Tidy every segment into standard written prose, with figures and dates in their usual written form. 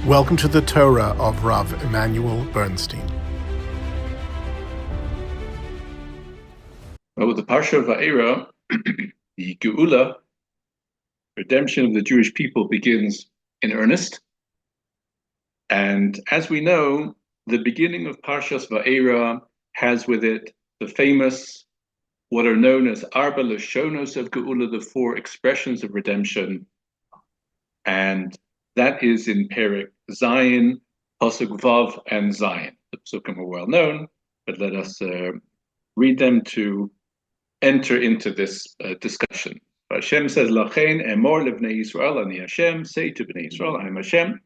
Welcome to the Torah of Rabbi Immanuel Bernstein. Well, with the Parsha of Vaeira, the Geula, redemption of the Jewish people, begins in earnest. And as we know, the beginning of Parshas Vaeira has with it the famous, what are known as Arba Lashonos of Geula, the four expressions of redemption. And that is in Perek Zayin, Pasuk Vav, and Zayin. The Psukim are well known, but let us read them to enter into this discussion. Hashem says, Lachein emor lebnei Yisrael, ani Hashem, say to bnei Yisrael, I am Hashem,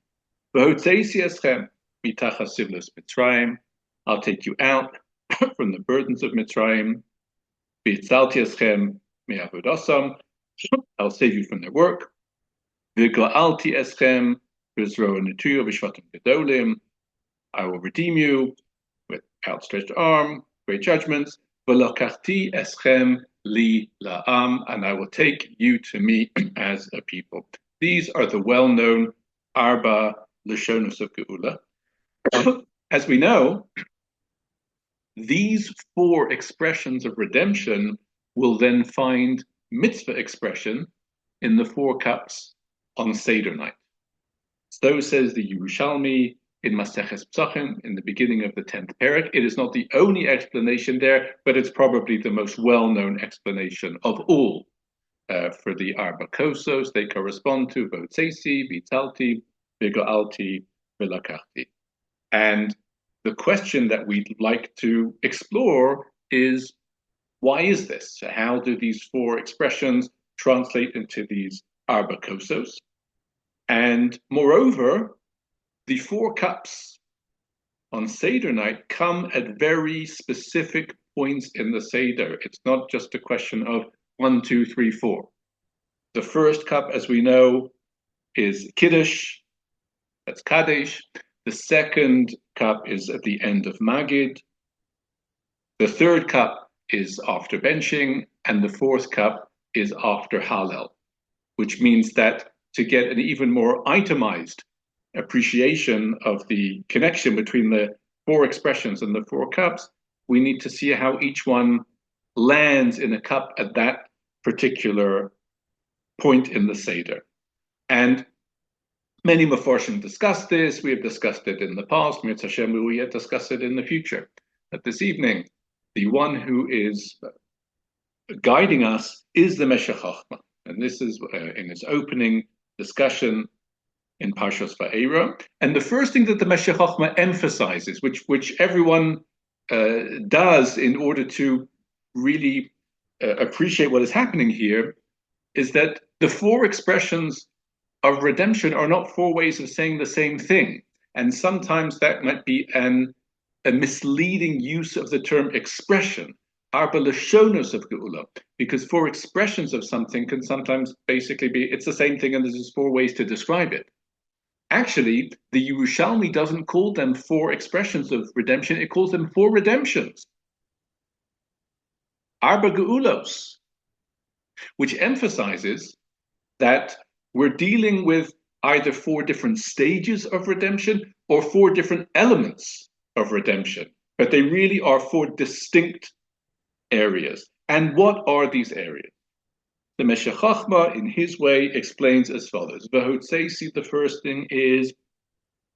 v'hotzeisi eschem mitachas sivlos Mitzrayim, I'll take you out from the burdens of Mitzrayim, v'yitzalti eschem me'avodasam, I'll save you from their work, v'gla'alti eschem v'zro netuyo v'shvatim gedolim, I will redeem you with outstretched arm, great judgments, V'lakachti eschem li la'am, and I will take you to me as a people. These are the well-known Arba Lashonos of Geula. As we know, these four expressions of redemption will then find mitzvah expression in the four cups on Seder night. So says the Yerushalmi in Maseches Psachim, in the beginning of the 10th Perek. It is not the only explanation there, but it's probably the most well-known explanation of all for the Arba Kosos. They correspond to Votzeisi, Vitalti, Vigoalti, Vilakachti. And the question that we'd like to explore is, why is this? So how do these four expressions translate into these Arba Kosos? And moreover, the four cups on Seder night come at very specific points in the Seder. It's not just a question of 1, 2, 3, 4. The first cup, as we know, is Kiddush, that's Kaddish. The second cup is at the end of Magid. The third cup is after benching, and the fourth cup is after Hallel, which means that to get an even more itemized appreciation of the connection between the four expressions and the four cups, we need to see how each one lands in a cup at that particular point in the Seder. And many Mefarshim discussed this. We have discussed it in the past. Mirz Hashem, we will yet discuss it in the future. But this evening, the one who is guiding us is the Meshech Chochmah. And this is in his opening discussion in Parshas Vaeira. And the first thing that the Meshech Chochmah emphasizes, which everyone does in order to really appreciate what is happening here, is that the four expressions of redemption are not four ways of saying the same thing. And sometimes that might be a misleading use of the term expression, Arba Lashonos of Geula, because four expressions of something can sometimes basically be, it's the same thing and there's just four ways to describe it. Actually, the Yerushalmi doesn't call them four expressions of redemption, it calls them four redemptions. Arba Geulos, which emphasizes that we're dealing with either four different stages of redemption or four different elements of redemption, but they really are four distinct areas. And what are these areas? The Meshech Chochmah, in his way, explains as follows. V'hotzeisi, the first thing is,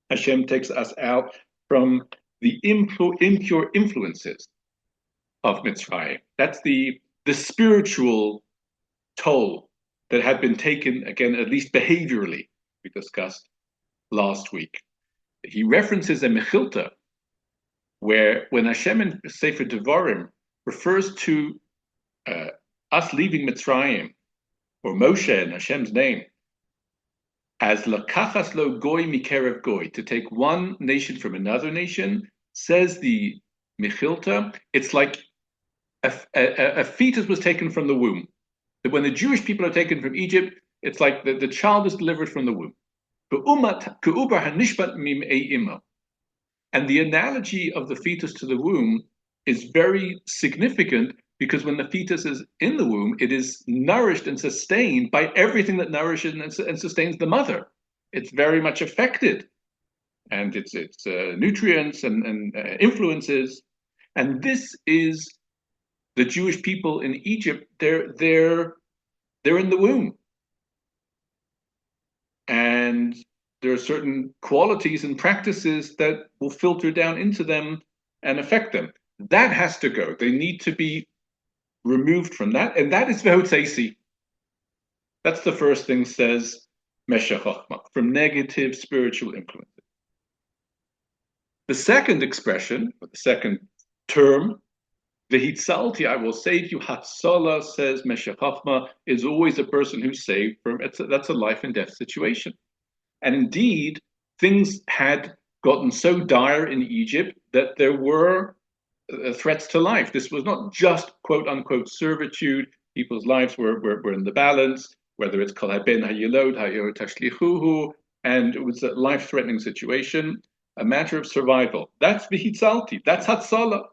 Hashem takes us out from the impure influences of Mitzrayim. That's the spiritual toll that had been taken, again, at least behaviorally, we discussed last week. He references a Mechilta, where when Hashem in Sefer Devarim refers to us leaving Mitzrayim, or Moshe in Hashem's name, as lakachas lo goy mikerev goy, to take one nation from another nation, says the Mechilta, it's like a fetus was taken from the womb. That when the Jewish people are taken from Egypt, it's like the child is delivered from the womb. And the analogy of the fetus to the womb is very significant, because when the fetus is in the womb, it is nourished and sustained by everything that nourishes and sustains the mother. It's very much affected and its nutrients and influences. And this is the Jewish people in Egypt. They're in the womb, and there are certain qualities and practices that will filter down into them and affect them. That has to go. They need to be removed from that, and that is Vehotzeisi. That's the first thing, says Meshech Chochmah, from negative spiritual influences. The second expression, or the second term, Vehitzalti, I will save you, Hatzalah, says Meshech Chochmah, is always a person who's saved from, that's a life and death situation. And indeed, things had gotten so dire in Egypt that there were threats to life. This was not just quote unquote servitude. People's lives were in the balance, whether it's Kol Haben Hayilod, Hayor Tashlichuhu, and it was a life-threatening situation, a matter of survival. That's Vihitzalti, that's Hatzalah.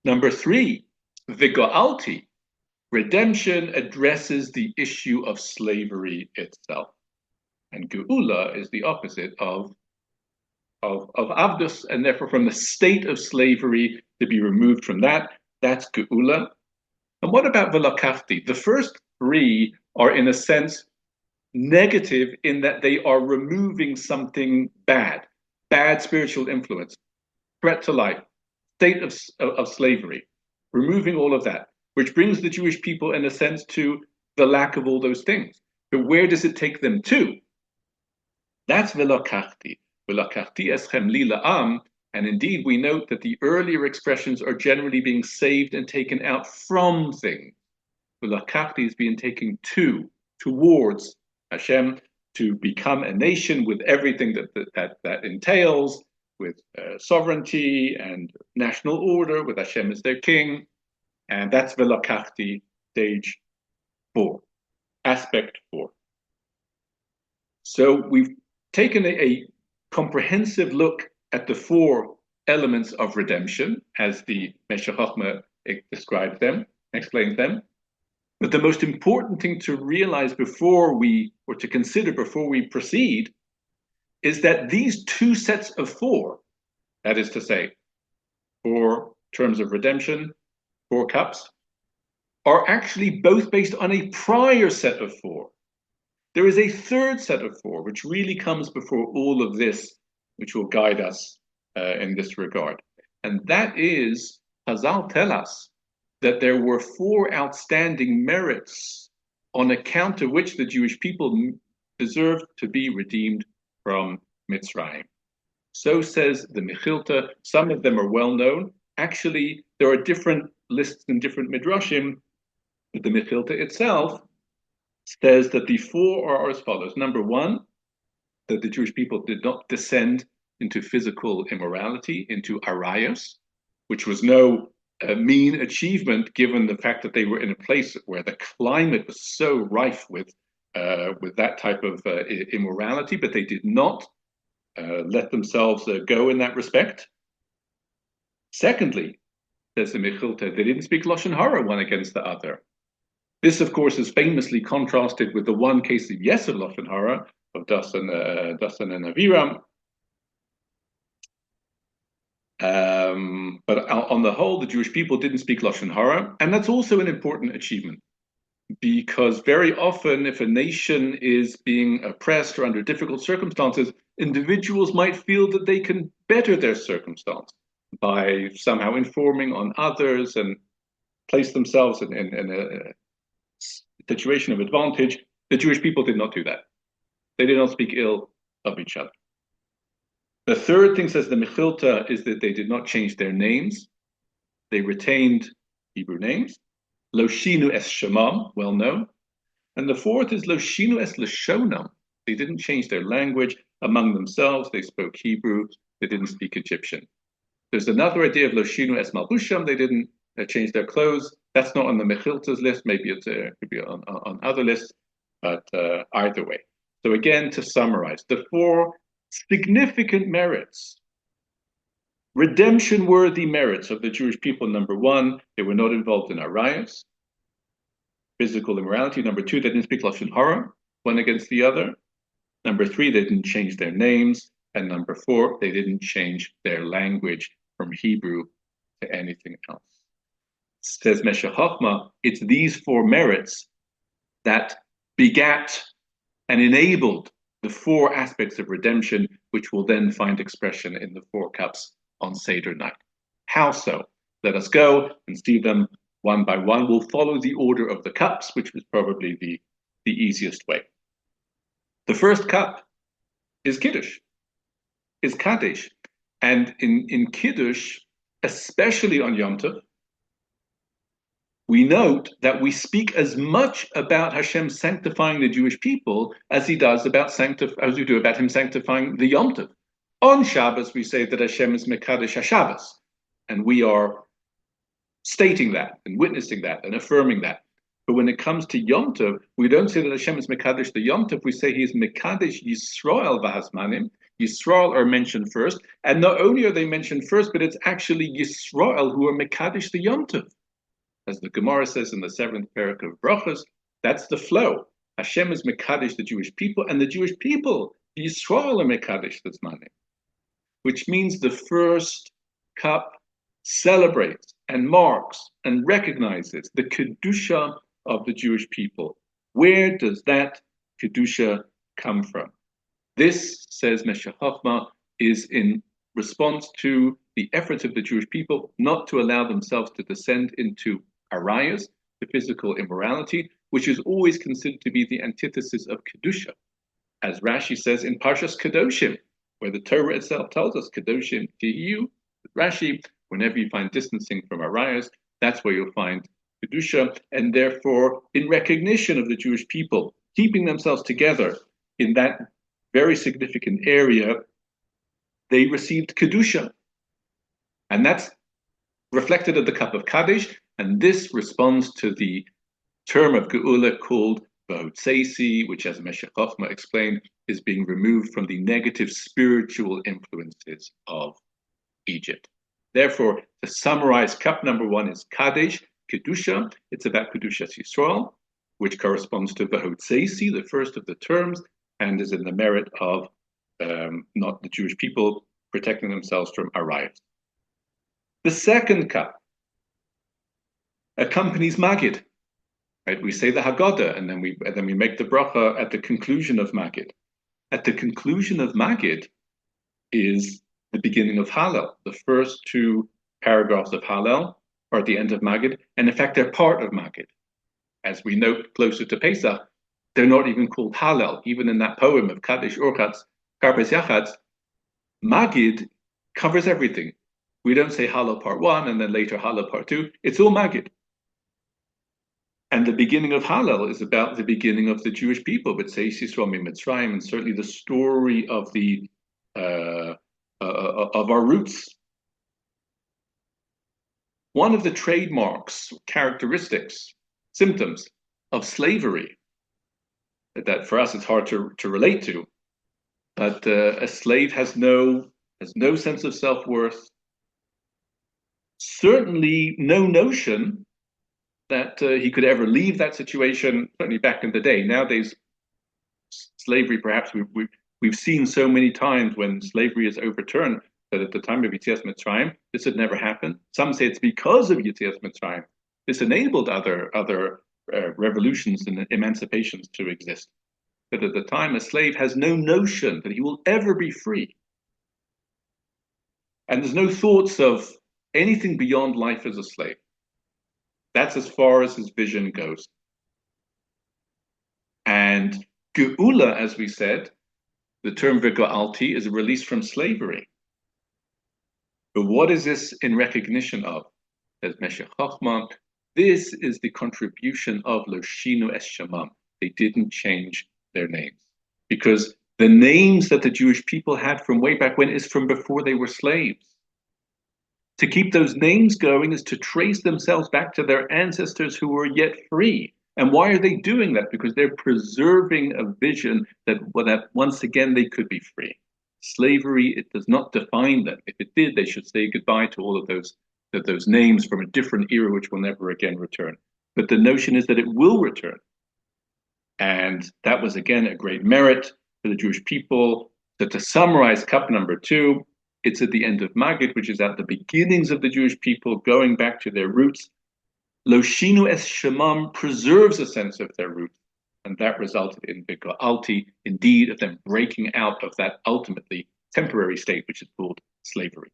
Number 3, Vigoalti, redemption addresses the issue of slavery itself. And Geula is the opposite of Avdus, and therefore from the state of slavery to be removed from that, that's Geula. And what about Velakafti? The first 3 are in a sense negative in that they are removing something bad spiritual influence, threat to life, state of slavery, removing all of that, which brings the Jewish people in a sense to the lack of all those things. But where does it take them to? That's Velakafti. Velakafti eschem li la'am. And indeed, we note that the earlier expressions are generally being saved and taken out from things. Velakafti is being taken towards Hashem, to become a nation with everything that entails, with sovereignty and national order, with Hashem as their king. And that's Velakafti, stage 4, aspect 4. So we've taken a comprehensive look at the 4 elements of redemption, as the Meshech Chochmah describes them, explains them. But the most important thing to realize to consider before we proceed, is that these 2 sets of 4, that is to say, 4 terms of redemption, 4 cups, are actually both based on a prior set of 4. There is a third set of 4, which really comes before all of this, which will guide us in this regard. And that is, Chazal tell us that there were 4 outstanding merits on account of which the Jewish people deserved to be redeemed from Mitzrayim. So says the Mechilta. Some of them are well known. Actually, there are different lists in different midrashim, but the Mechilta itself says that the 4 are as follows. Number 1, that the Jewish people did not descend into physical immorality, into arayos, which was no mean achievement given the fact that they were in a place where the climate was so rife with that type of immorality, but they did not let themselves go in that respect. Secondly, says the Mechilta, they didn't speak Lashon Hara one against the other. This, of course, is famously contrasted with the one case of Yes of Lashon Hara, of Dasan and Aviram. But on the whole, the Jewish people didn't speak Lashon Hara, and that's also an important achievement, because very often if a nation is being oppressed or under difficult circumstances, individuals might feel that they can better their circumstance by somehow informing on others and place themselves in a situation of advantage. The Jewish people did not do that. They did not speak ill of each other. The third thing, says the Mechilta, is that they did not change their names. They retained Hebrew names. Lo shinu es shemam, well known. And the fourth is lo shinu es lashonam. They didn't change their language. Among themselves, they spoke Hebrew. They didn't speak Egyptian. There's another idea of lo shinu es malbusham. They didn't change their clothes. That's not on the Mechilta's list. Maybe it could be on other lists, but either way. So again, to summarize, the 4 significant merits, redemption-worthy merits of the Jewish people. Number 1, they were not involved in arayos, physical immorality. Number 2, they didn't speak Lashon Hara one against the other. Number 3, they didn't change their names. And number 4, they didn't change their language from Hebrew to anything else. Says Meshech Chochmah, it's these 4 merits that begat and enabled the 4 aspects of redemption, which will then find expression in the 4 cups on Seder night. How so? Let us go and see them one by one. We'll follow the order of the cups, which was probably the easiest way. The first cup is Kiddush, is Kaddish. And in Kiddush, especially on Yom Tov, we note that we speak as much about Hashem sanctifying the Jewish people as we do about him sanctifying the Yom Tov. On Shabbos, we say that Hashem is Mekadesh HaShabbos, and we are stating that and witnessing that and affirming that. But when it comes to Yom Tov, we don't say that Hashem is Mekadesh the Yom Tov. We say he is Mekadesh Yisrael v'Hazmanim. Yisrael are mentioned first, and not only are they mentioned first, but it's actually Yisrael who are Mekadesh the Yom Tov. As the Gemara says in the 7th parak of Brachos, that's the flow. Hashem is Mekadesh the Jewish people, and the Jewish people, Yisrael, are Mekadesh the Zmanim. Which means the first cup celebrates and marks and recognizes the Kedusha of the Jewish people. Where does that Kedusha come from? This, says Meshech Chochmah, is in response to the efforts of the Jewish people not to allow themselves to descend into arayas, the physical immorality, which is always considered to be the antithesis of Kedusha. As Rashi says in Parshas Kedoshim, where the Torah itself tells us, Kedoshim Tihiyu, Rashi, whenever you find distancing from arayas, that's where you'll find Kedusha, and therefore, in recognition of the Jewish people keeping themselves together in that very significant area, they received Kedusha. And that's reflected in the cup of Kaddish, and this responds to the term of Geula called Vahotzeisi, which, as Meshech Chochmah explained, is being removed from the negative spiritual influences of Egypt. Therefore, to summarize, cup number 1 is Kaddish, Kedusha. It's about Kedushas Yisrael, which corresponds to Vahotzeisi, the first of the terms, and is in the merit of not the Jewish people protecting themselves from arayas. The second cup accompanies Magid. Right? We say the Haggadah, and then we make the bracha at the conclusion of Magid. At the conclusion of Magid is the beginning of Hallel. The first 2 paragraphs of Hallel are at the end of Magid, and in fact they're part of Magid. As we note closer to Pesach, they're not even called Hallel. Even in that poem of Kaddish Urchatz, Karpes Yachatz, Magid covers everything. We don't say Hallel part 1 and then later Hallel part 2. It's all Magid. And the beginning of Hallel is about the beginning of the Jewish people, but Seis Yisrael Mitzrayim, and certainly the story of the of our roots. One of the trademarks, characteristics, symptoms of slavery that for us it's hard to relate to, but a slave has no sense of self-worth, certainly no notion that he could ever leave that situation, certainly back in the day. Nowadays, slavery, perhaps we've seen so many times when slavery is overturned, that at the time of Yetzias Mitzrayim, this had never happened. Some say it's because of Yetzias Mitzrayim. This enabled other revolutions and emancipations to exist. But at the time, a slave has no notion that he will ever be free. And there's no thoughts of anything beyond life as a slave. That's as far as his vision goes. And Geula, as we said, the term V'Ga'alti is a release from slavery. But what is this in recognition of? As Meshech Chochmah, this is the contribution of Lo Shinu Es Shemam. They didn't change their names. Because the names that the Jewish people had from way back when is from before they were slaves. To keep those names going is to trace themselves back to their ancestors who were yet free. And why are they doing that? Because they're preserving a vision that once again they could be free. Slavery, it does not define them. If it did, they should say goodbye to all of those names from a different era which will never again return. But the notion is that it will return. And that was again a great merit. for the Jewish people. So to summarize cup number 2, it's at the end of Maggid, which is at the beginnings of the Jewish people, going back to their roots. Lo shinu es shemam preserves a sense of their roots, and that resulted in Biga'alti, indeed, of them breaking out of that ultimately temporary state, which is called slavery.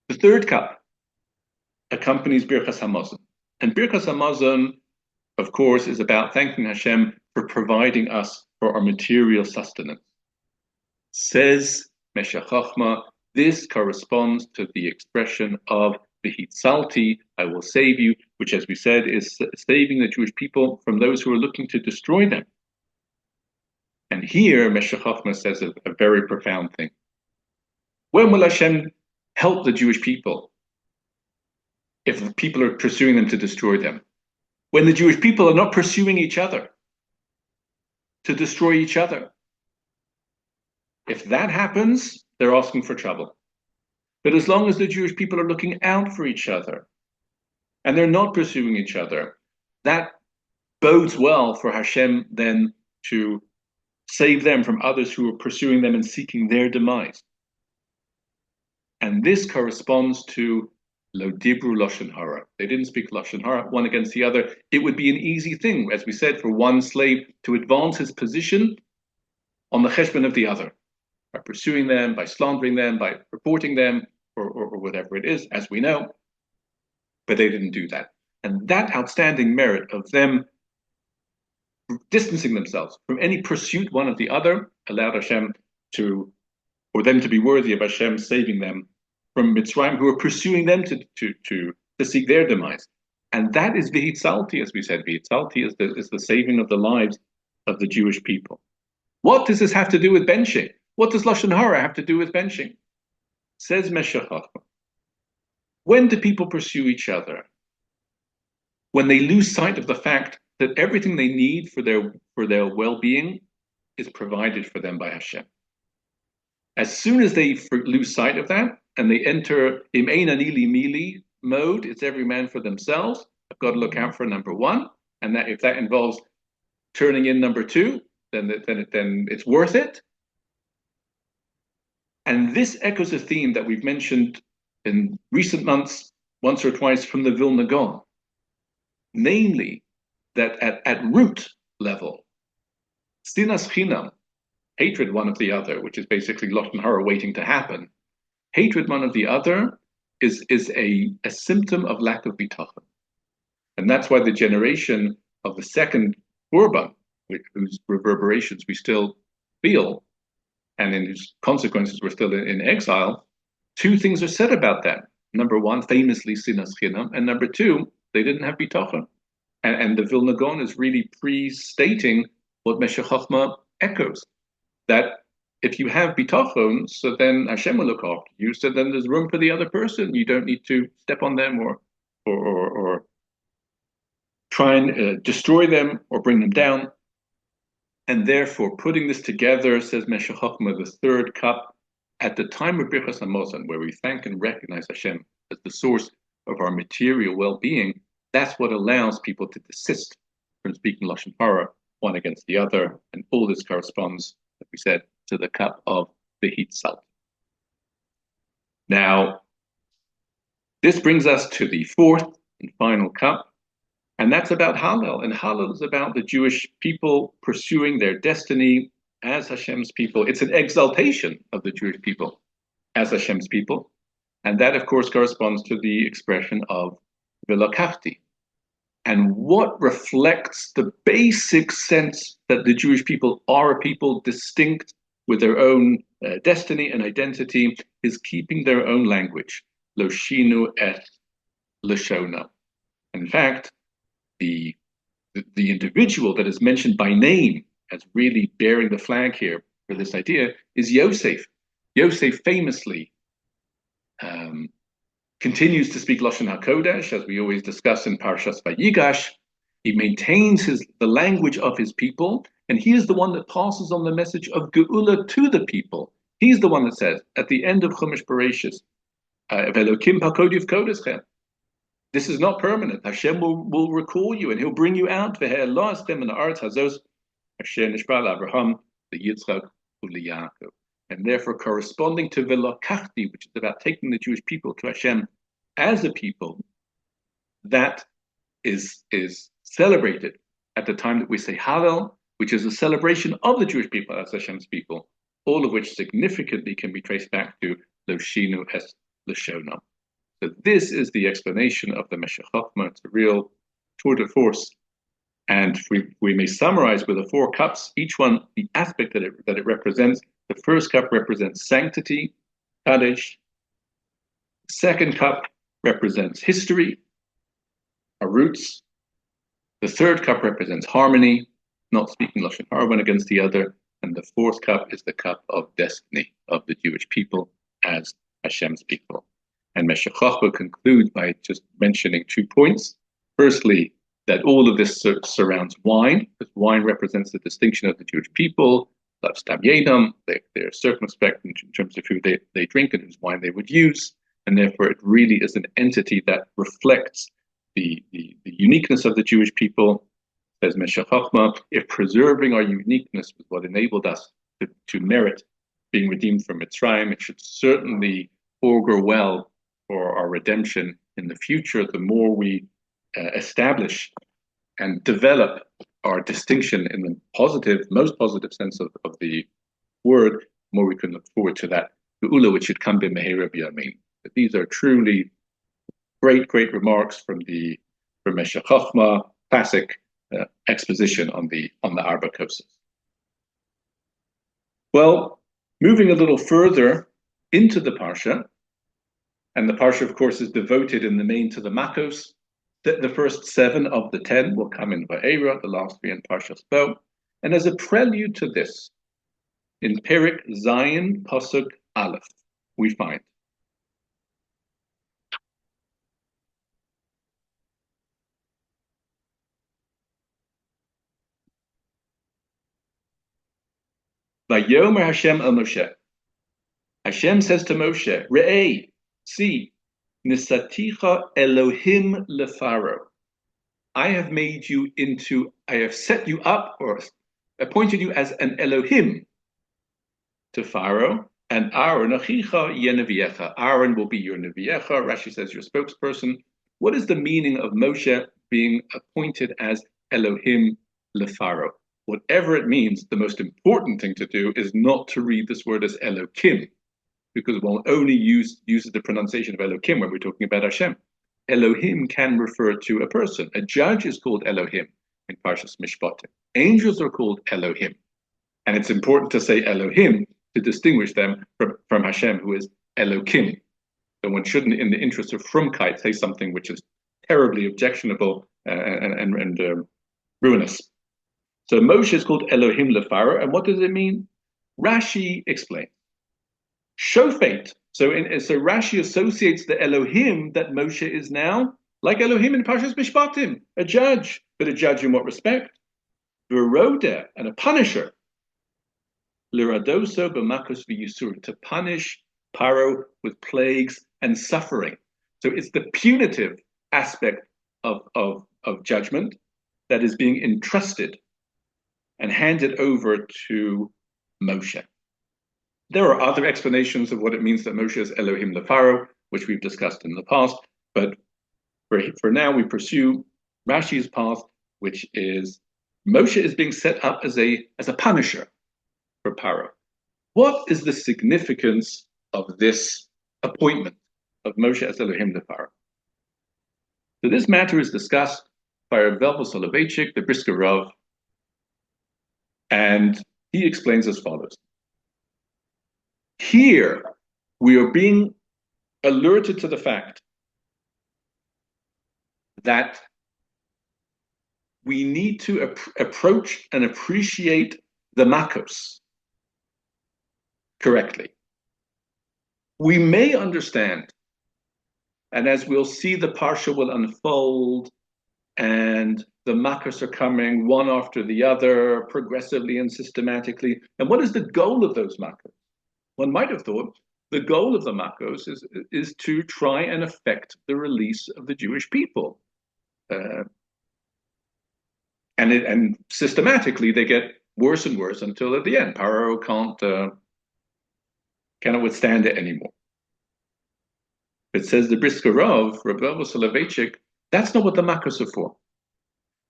The third cup accompanies Birchas Hamazon. And Birchas Hamazon, of course, is about thanking Hashem for providing us for our material sustenance. Says Meshech Chochmah, this corresponds to the expression of V'hitzalti, I will save you, which, as we said, is saving the Jewish people from those who are looking to destroy them. And here, Meshech Chochmah says a very profound thing. When will Hashem help the Jewish people if people are pursuing them to destroy them? When the Jewish people are not pursuing each other to destroy each other. If that happens, they're asking for trouble. But as long as the Jewish people are looking out for each other and they're not pursuing each other, that bodes well for Hashem then to save them from others who are pursuing them and seeking their demise. And this corresponds to Lo dibru lashon hara. They didn't speak lashon hara one against the other. It would be an easy thing, as we said, for one slave to advance his position on the cheshbon of the other, by pursuing them, by slandering them, by reporting them, or whatever it is, as we know. But they didn't do that. And that outstanding merit of them distancing themselves from any pursuit one of the other allowed Hashem to, or them to be worthy of Hashem saving them from Mitzrayim, who are pursuing them to seek their demise. And that is V'hitzalti, as we said. V'hitzalti is the saving of the lives of the Jewish people. What does this have to do with benching? What does Lashon Hara have to do with benching? Says Meshech Chochmah, when do people pursue each other? When they lose sight of the fact that everything they need for their well-being is provided for them by Hashem. As soon as they lose sight of that, and they enter im ein ani li mili mode, it's every man for themselves, I've got to look out for number 1, and that if that involves turning in number 2, then it's worth it. And this echoes a theme that we've mentioned in recent months, once or twice, from the Vilna Gaon, namely that at root level, sinas chinam, hatred one of the other, which is basically lashon hara waiting to happen, hatred one of the other is a symptom of lack of bitachon. And that's why the generation of the second Korban, whose reverberations we still feel, and in whose consequences we're still in exile, 2 things are said about that. Number 1, famously sinas chinam, and number 2, they didn't have bitachon. And the Vilna Gaon is really pre-stating what Meshech Chochmah echoes, that if you have bitachon, so then Hashem will look after you, so then there's room for the other person. You don't need to step on them or try and destroy them or bring them down. And therefore, putting this together, says Meshech Chochmah, the third cup, at the time of Birchas Hamazon, where we thank and recognize Hashem as the source of our material well-being, that's what allows people to desist from speaking lashon hara one against the other, and all this corresponds, as we said, to the cup of V'hitzalti. Now, this brings us to the fourth and final cup, and that's about Hallel. And Hallel is about the Jewish people pursuing their destiny as Hashem's people. It's an exaltation of the Jewish people as Hashem's people, and that, of course, corresponds to the expression of V'lakachti. And what reflects the basic sense that the Jewish people are a people distinct with their own destiny and identity is keeping their own language. Lo shinu et lashona. In fact, the individual that is mentioned by name as really bearing the flag here for this idea is Yosef. Yosef famously continues to speak Lashon HaKodesh, as we always discuss in Parshas Vayigash. He maintains the language of his people, and he is the one that passes on the message of Geula to the people. He's the one that says, at the end of Chumash Bereishis, Velokim HaKodiv Kodeschem. This is not permanent. Hashem will recall you, and he'll bring you out. Asher Nishba Abraham, the Yitzchak, Yaakov. And therefore, corresponding to Velokachti, which is about taking the Jewish people to Hashem as a people, that is celebrated at the time that we say Hallel, which is a celebration of the Jewish people as Hashem's people, all of which significantly can be traced back to Loshinu es Lashonam. So this is the explanation of the Meshech Chochmah. It's a real tour de force. And we may summarize with the 4 cups, each one the aspect that it represents. The first cup represents sanctity, Kadesh. The second cup represents history, our roots. The third cup represents harmony, not speaking Lashon Hara one against the other. And the fourth cup is the cup of destiny of the Jewish people as Hashem's people. And Meshech Chochmah concludes by just mentioning 2 points. Firstly, that all of this surrounds wine, because wine represents the distinction of the Jewish people. They're circumspect in terms of who they drink and whose wine they would use. And therefore, it really is an entity that reflects the uniqueness of the Jewish people. Says Meshech Chochmah, if preserving our uniqueness was what enabled us to merit being redeemed from Mitzrayim, it should certainly augur well for our redemption in the future. The more we establish and develop our distinction in the most positive sense of the word, the more we can look forward to that Geula, which should come b'meheira b'yamin. But these are truly great remarks from Meshech Chochmah, classic exposition on the Arba Kosas. Well, moving a little further into the Parsha, and the Parsha, of course, is devoted in the main to the Makos. The first 7 of the 10 will come in Vaeira, the last 3 in Parshas Bo. And as a prelude to this, in Perek Zayin Pasuk Aleph, we find Vayomer Hashem el Moshe. Hashem says to Moshe, Re'ei, see, Nisaticha Elohim lefaro. I have set you up or appointed you as an Elohim to Pharaoh, and Aaron Achicha Yeneviecha. Aaron will be your Neviecha. Rashi says your spokesperson. What is the meaning of Moshe being appointed as Elohim lefaro? Whatever it means, the most important thing to do is not to read this word as Elohim, because one only uses the pronunciation of Elohim when we're talking about Hashem. Elohim can refer to a person. A judge is called Elohim in Parshas Mishpatim. Angels are called Elohim. And it's important to say Elohim to distinguish them from Hashem, who is Elokim. So one shouldn't, in the interest of frumkeit, say something which is terribly objectionable and ruinous. So Moshe is called Elohim lefaro. And what does it mean? Rashi explains. Shofet. So Rashi associates the Elohim that Moshe is now, like Elohim in Parshas Mishpatim, a judge. But a judge in what respect? Veroda, and a punisher. Liradoso b'makos v'yisur, to punish Paro with plagues and suffering. So it's the punitive aspect of judgment that is being entrusted and handed over to Moshe. There are other explanations of what it means that Moshe is Elohim lefaro, which we've discussed in the past, but for now we pursue Rashi's path, which is Moshe is being set up as a punisher for Paro. What is the significance of this appointment of Moshe as Elohim lefaro? So this matter is discussed by Rav Velvel Soloveitchik, the Brisker Rav, and he explains as follows. Here, we are being alerted to the fact that we need to approach and appreciate the Makos correctly. We may understand, and as we'll see, the Parsha will unfold, and the Makos are coming one after the other, progressively and systematically. And what is the goal of those Makos? One might have thought the goal of the Makos is to try and affect the release of the Jewish people. And systematically, they get worse and worse until at the end, Paro cannot withstand it anymore. It says the Brisker Rav, Rabbi Soloveitchik, that's not what the Makkos are for.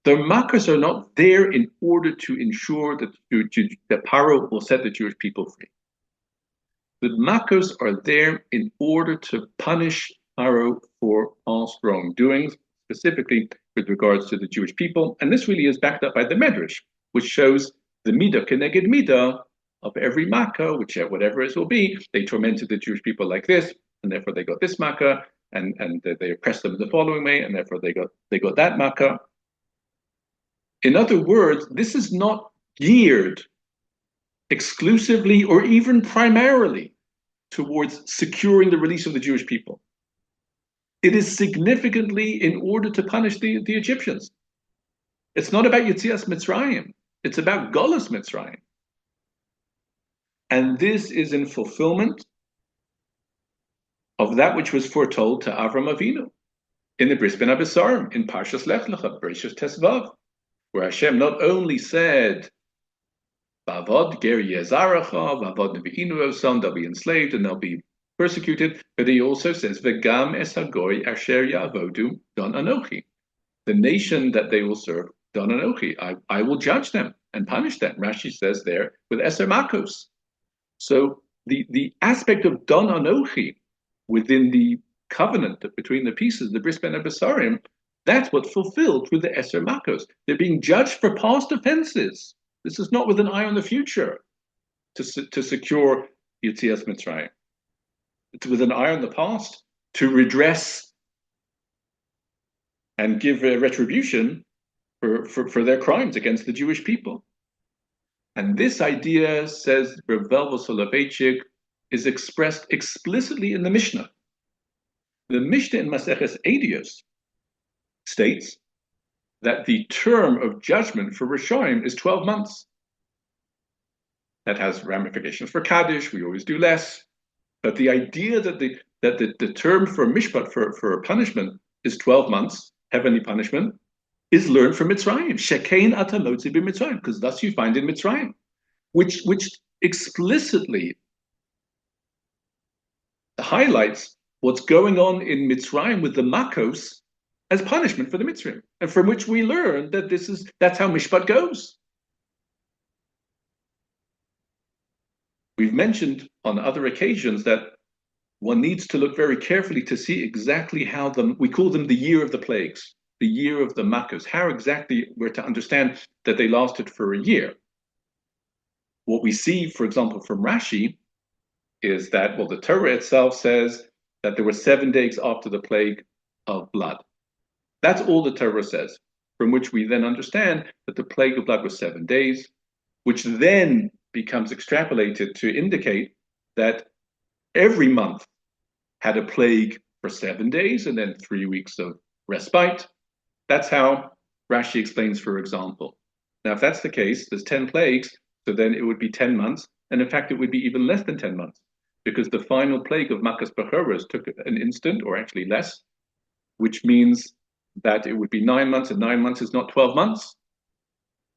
The Makkos are not there in order to ensure that Paro will set the Jewish people free. The Makkos are there in order to punish Paro for past wrongdoings, specifically with regards to the Jewish people. And this really is backed up by the Medrash, which shows the Midah Keneged Midah of every Makkah, whatever it will be. They tormented the Jewish people like this, and therefore they got this Makkah, and they oppressed them the following way, and therefore they got that Makkah. In other words, this is not geared exclusively or even primarily towards securing the release of the Jewish people. It is significantly in order to punish the Egyptians. It's not about Yetzias Mitzrayim. It's about Golus Mitzrayim. And this is in fulfillment of that which was foretold to Avram Avinu in the Bris Ben Abisarim, in Parshas Lech Lecha, Bereishis Tesvav, where Hashem not only said, Vavod ger yezaracha, vavod nevi'inu osam, they'll be enslaved and they'll be persecuted, but he also says, V'gam es hagoy asher ya'avodu don anochi. The nation that they will serve, don anochi. I will judge them and punish them. Rashi says there, with eser makos. So the aspect of don anochi within the covenant between the pieces, the Bris Ben Abisarim, that's what's fulfilled through the eser makos. They're being judged for past offenses. This is not with an eye on the future to secure Yetzias Mitzrayim. It's with an eye on the past to redress and give retribution for their crimes against the Jewish people. And this idea, says Rabbi Soloveitchik, is expressed explicitly in the Mishnah. The Mishnah in Maseches Eidos states that the term of judgment for Rishonim is 12 months. That has ramifications for Kaddish. We always do less. But the idea that the term for mishpat, for punishment, is 12 months, heavenly punishment, is learned from Mitzrayim. Shekein ata motzi b'Mitzrayim, because thus you find in Mitzrayim, which explicitly highlights what's going on in Mitzrayim with the Makos as punishment for the Mitzrayim, and from which we learn that that's how mishpat goes. We've mentioned on other occasions that one needs to look very carefully to see exactly how we call them the year of the plagues, the year of the Makos, how exactly we're to understand that they lasted for a year. What we see, for example, from Rashi is that, well, the Torah itself says that there were 7 days after the plague of blood. That's all the Torah says, from which we then understand that the plague of blood was 7 days, which then becomes extrapolated to indicate that every month had a plague for 7 days and then 3 weeks of respite. That's how Rashi explains, for example. Now, if that's the case, there's 10 plagues, so then it would be 10 months. And in fact, it would be even less than 10 months, because the final plague of Makas Bechoros took an instant, or actually less, which means that it would be 9 months, and 9 months is not 12 months.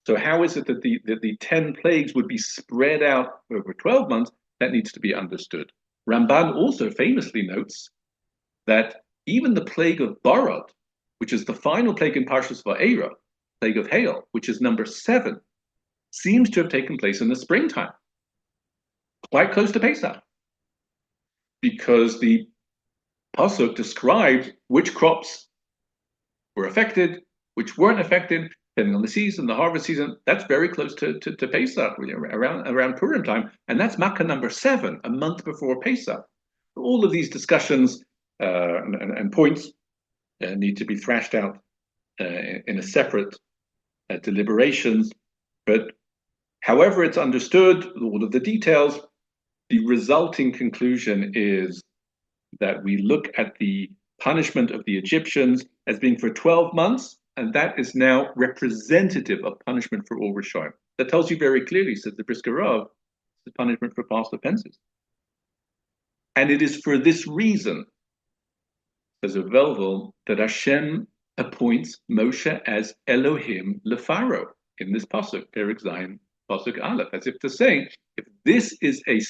So how is it that the 10 plagues would be spread out over 12 months? That needs to be understood. Ramban also famously notes that even the plague of Barad, which is the final plague in Parshas Vaeira, plague of hail, which is number 7, seems to have taken place in the springtime, quite close to Pesach, because the Pasuk described which crops were affected, which weren't affected, depending on the season, the harvest season. That's very close to Pesach, around Purim time, and that's Makkah number 7, a month before Pesach. All of these discussions and points need to be thrashed out in a separate deliberations, but however it's understood, all of the details, the resulting conclusion is that we look at the punishment of the Egyptians as being for 12 months, and that is now representative of punishment for all Rishonim. That tells you very clearly, says the Brisker Rav, the punishment for past offenses. And it is for this reason, says a Velvel, that Hashem appoints Moshe as Elohim LePharaoh in this pasuk, Perek Zayin, Pasuk Aleph, as if to say, if this is a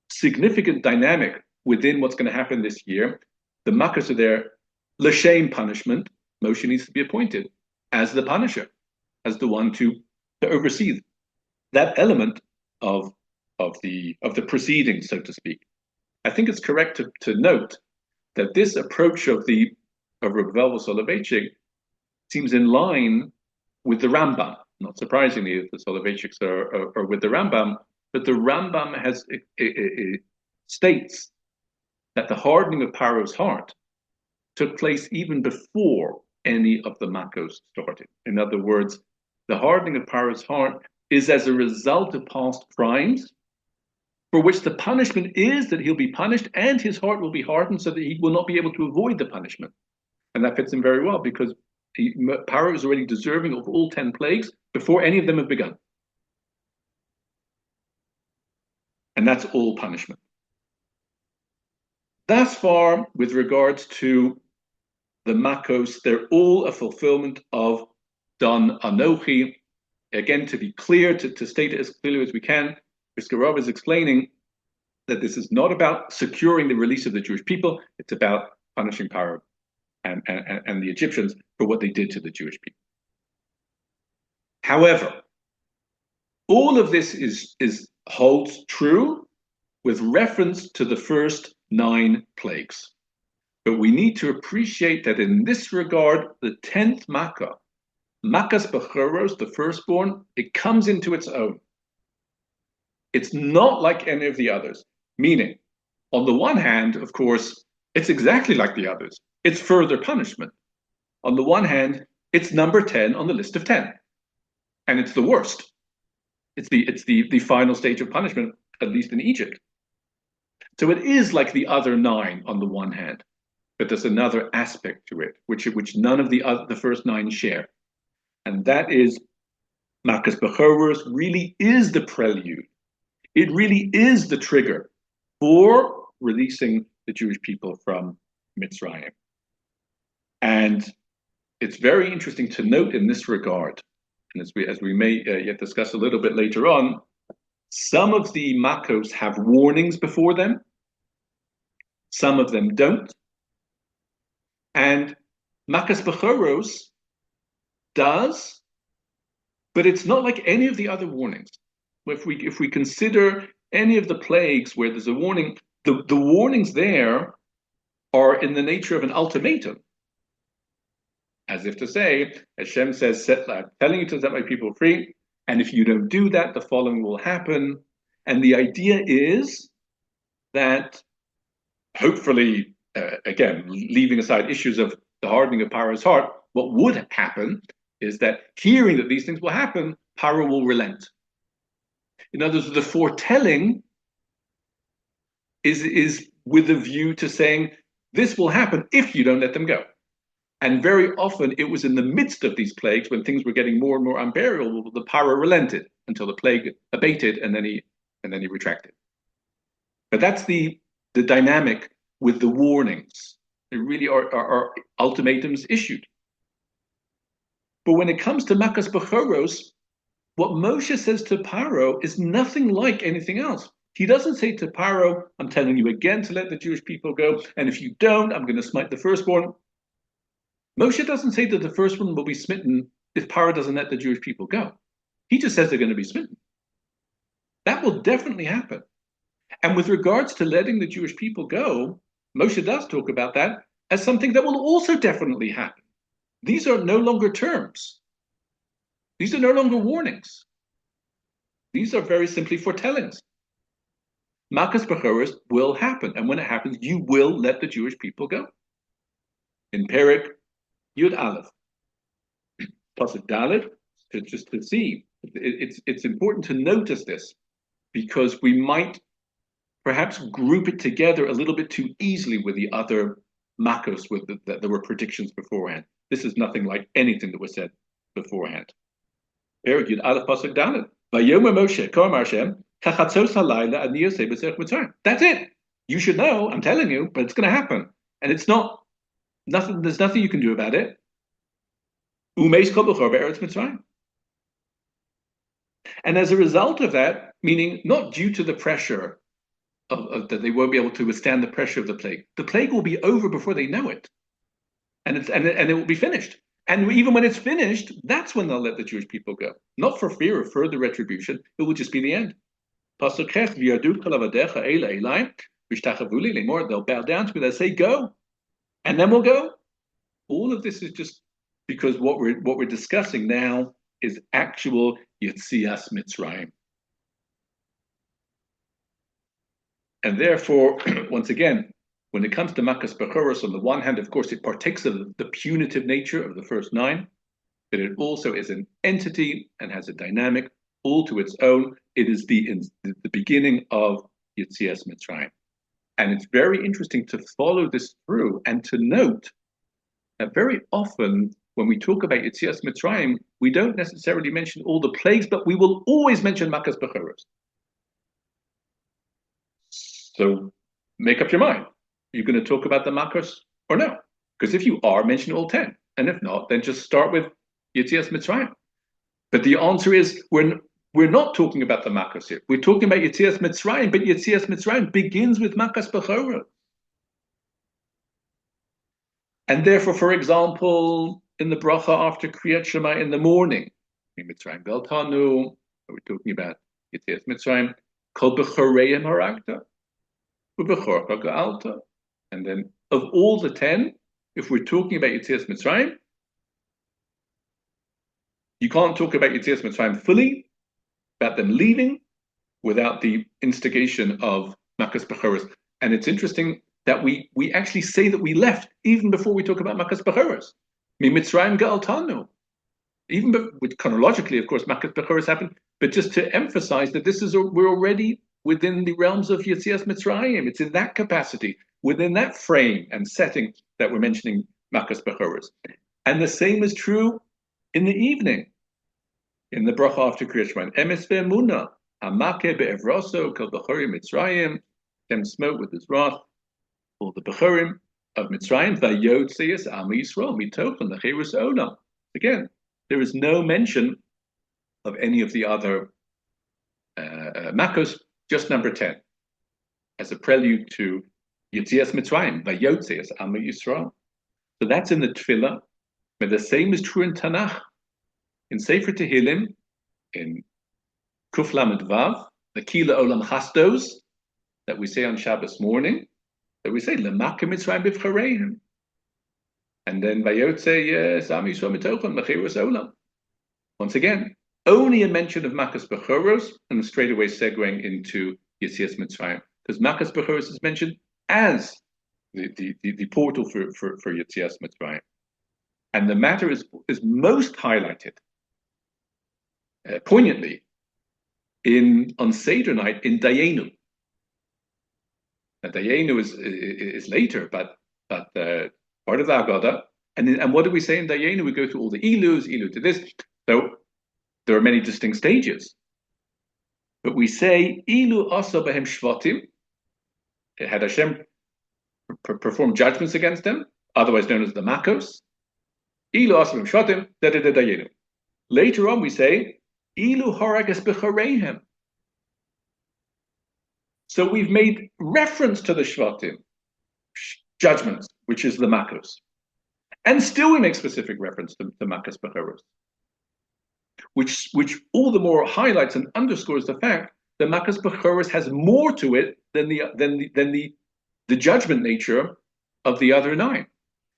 significant dynamic within what's going to happen this year, the Makkos are there, l'shem punishment, Moshe needs to be appointed as the punisher, as the one to oversee that element of the proceedings, so to speak. I think it's correct to note that this approach of Rav Soloveitchik seems in line with the Rambam. Not surprisingly, the Soloveitchiks are with the Rambam, but the Rambam states that the hardening of Paro's heart took place even before any of the Makkos started. In other words, the hardening of Paro's heart is as a result of past crimes, for which the punishment is that he'll be punished and his heart will be hardened so that he will not be able to avoid the punishment. And that fits in very well because Paro is already deserving of all 10 plagues before any of them have begun. And that's all punishment. Thus far, with regards to the Makkos, they're all a fulfillment of Dan Anochi. Again, to be clear, to state it as clearly as we can, Rav is explaining that this is not about securing the release of the Jewish people, it's about punishing Paro and the Egyptians for what they did to the Jewish people. However, all of this holds true with reference to the first 9 plagues. But we need to appreciate that in this regard, the 10th Makkah, Makkah's Bechoros, the firstborn, it comes into its own. It's not like any of the others, meaning, on the one hand, of course, it's exactly like the others. It's further punishment. On the one hand, it's number 10 on the list of 10, and it's the worst. It's the final stage of punishment, at least in Egypt. So it is like the other 9 on the one hand, but there's another aspect to it, which none of the first 9 share, and that is Makkah's Bechoros really is the prelude. It really is the trigger for releasing the Jewish people from Mitzrayim. And it's very interesting to note in this regard, and as we may yet discuss a little bit later on, some of the Makkos have warnings before them, some of them don't. And Makkah's Bechoros does, but it's not like any of the other warnings. If we consider any of the plagues where there's a warning, the warnings there are in the nature of an ultimatum. As if to say, Hashem says, telling you to set my people free, and if you don't do that, the following will happen. And the idea is that, hopefully, again, leaving aside issues of the hardening of Paro's heart, what would happen is that hearing that these things will happen, Paro will relent. In other words, the foretelling is with a view to saying, this will happen if you don't let them go. And very often it was in the midst of these plagues, when things were getting more and more unbearable, the Paro relented until the plague abated, and then he retracted. But that's the dynamic with the warnings. They really are ultimatums issued. But when it comes to Makkah's Bechoros, what Moshe says to Paro is nothing like anything else. He doesn't say to Paro, I'm telling you again to let the Jewish people go, and if you don't, I'm going to smite the firstborn. Moshe doesn't say that the firstborn will be smitten if Paro doesn't let the Jewish people go. He just says they're going to be smitten. That will definitely happen. And with regards to letting the Jewish people go, Moshe does talk about that as something that will also definitely happen. These are no longer terms. These are no longer warnings. These are very simply foretellings. Makkah's Bechoros will happen, and when it happens, you will let the Jewish people go. In Perek Yud Aleph, Pasuk Dalet, just to see, it's important to notice this, because we might perhaps group it together a little bit too easily with the other Makkos that there were predictions beforehand. This is nothing like anything that was said beforehand. Perek Yud Aleph Pasuk Dalet. Vayomer Moshe, K'amar Hashem, Chachatzos halayla ani yoseh b'tzerech Mitzrayim. That's it. You should know. I'm telling you, but it's going to happen, and it's not nothing. There's nothing you can do about it. Umeis kol b'chor be'eretz Mitzrayim. And as a result of that, meaning not due to the pressure that they won't be able to withstand the pressure of the plague will be over before they know it. And it will be finished. And even when it's finished, that's when they'll let the Jewish people go. Not for fear of further retribution, it will just be the end. They'll bow down to me, they'll say, go, and then we'll go. All of this is just because what we're discussing now is actual Yetzias Mitzrayim. And therefore, once again, when it comes to Makas Bechoros, on the one hand, of course, it partakes of the punitive nature of the first 9, but it also is an entity and has a dynamic all to its own. It is the beginning of Yetzias Mitzrayim. And it's very interesting to follow this through and to note that very often when we talk about Yetzias Mitzrayim, we don't necessarily mention all the plagues, but we will always mention Makas Bechoros. So make up your mind. Are you going to talk about the Makas or no? Because if you are, mention all 10. And if not, then just start with Yetzias Mitzrayim. But the answer is we're not talking about the Makas here. We're talking about Yetzias Mitzrayim, but Yetzias Mitzrayim begins with Makas Bechoros. And therefore, for example, in the bracha after Kriyat Shema in the morning, Mitzrayim Galtanu, we're talking about Yetzias Mitzrayim, Kol Bechoreim Haragda, Ubechorcha Ga'alta. And then of all the 10, if we're talking about Yetzias Mitzrayim, you can't talk about Yetzias Mitzrayim fully, about them leaving, without the instigation of Makas Bechoros. And it's interesting that we actually say that we left even before we talk about Makas Bechoros. Mitzrayim Ga'altanu. Even chronologically, of course, Makas Bechoros happened, but just to emphasize that we're already within the realms of Yetzias Mitzrayim. It's in that capacity, within that frame and setting that we're mentioning Makas Bechoros. And the same is true in the evening, in the bracha after Kriyat Shema. Emes ve'emunah, hamake be'evroso, kol bechorim Mitzrayim, them smote with his wrath, all the bechorim of Mitzrayim, vayotzeis am Yisrael, mitochen lecheirus olam. Again, there is no mention of any of the other Makos, just number 10, as a prelude to Yetzias Mitzrayim, vayotzeis am Yisrael. So that's in the Tefillah, but the same is true in Tanakh. In Sefer Tehillim, in Kuf Lamed Vav, the Kila Olam Chasdos, that we say on Shabbos morning, that we say, Lemake Mitzrayim b'vchareim. And then Vayotze Am Yisrael mitochen lecheirus olam. Once again, only a mention of Makas Bechoros, and straight away segueing into Yetzias Mitzrayim, because Makas Bechoros is mentioned as the portal for Yetzias Mitzrayim. And the matter is most highlighted poignantly on Seder night in Dayenu. Now, Dayenu is later, but part of the Aggadah. And what do we say in Dayenu? We go through all the Ilu to this. So there are many distinct stages. But we say, Ilu asa behem shvatim. Had Hashem performed judgments against them, otherwise known as the Makos. Ilu asa behem shvatim, Dayenu. Later on we say, Ilu haragas bechareihem. So we've made reference to the Shvatim, judgments, which is the Makos. And still we make specific reference to Makas Bechoros, which all the more highlights and underscores the fact that Makas Bechoros has more to it than the judgment nature of the other 9.